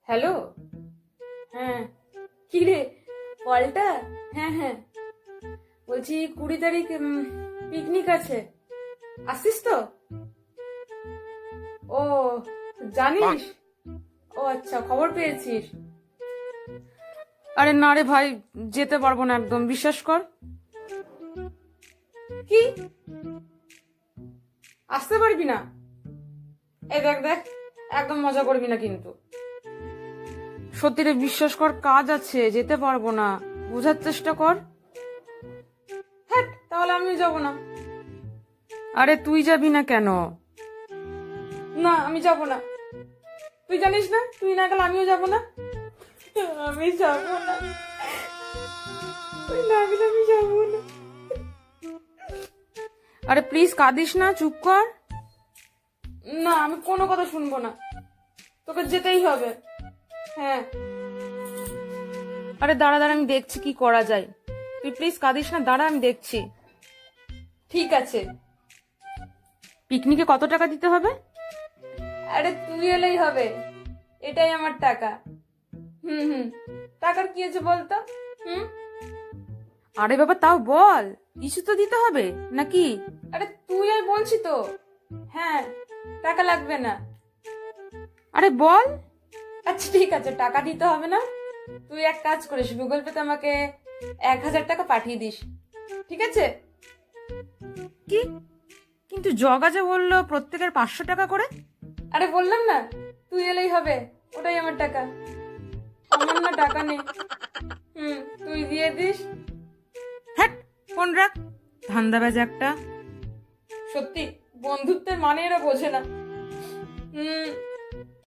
Hello. হ্যাঁ, কি রে পলটা? হ্যাঁ হ্যাঁ, বলছি 20 তারিখ পিকনিক আছে, আসছিস তো? ও জানিস? ও আচ্ছা, খবর পেয়েছিস? আরে না রে ভাই, যেতে পারবো না একদম, বিশ্বাস কর। কি, আসতে পারবি না? এই দেখ দেখ, একদম মজা করবি না কিন্তু। সত্যি রে, বিশ্বাস কর, কাজ আছে, যেতে পারবো না, বোঝার চেষ্টা কর। হ্যাঁ, তাহলে আমিও যাব না। আরে তুই যাবি না কেন? না আমি যাব না, তুই জানিস না, তুই না গেলে আমিও যাব না। আমি যাব না, তুই না গেলে আমি যাব না। আরে প্লিজ কাঁদিস না, চুপ কর। না, আমি কোনো কথা শুনবো না, তোকে যেতেই হবে। হ্যাঁ। আরে দাঁড়া দাঁড়া, আমি দেখছি কি করা যায়। তুই প্লিজ কাঁদিস না, দাঁড়া আমি দেখছি। ঠিক আছে। পিকনিকে কত টাকা দিতে হবে? আরে তুই এলেই হবে, এটাই আমার টাকা। হুম, টাকার কি আছে বলতো? আরে বাবা, তাও বল, কিছু তো দিতে হবে নাকি? আরে তুই আর বলছি তো। হ্যাঁ, টাকা লাগবে না। আরে বল। আচ্ছা ঠিক আছে, টাকা দিতে হবে না। তুই এক কাজ করিস, গুগল পেতে আমাকে 1000 টাকা পাঠিয়ে দিস, ঠিক আছে? কি, কিন্তু জগা যে বললো প্রত্যেকের 500 টাকা করে। আরে বললাম না, তুই এলেই হবে, ওটাই আমার টাকা। আমার না টাকা নেই। তুই দিয়ে দিস। হ্যাঁ, ফোন রাখ, ধান্দাবাজ একটা। সত্যি বন্ধুত্বের মানে এরা বোঝে না।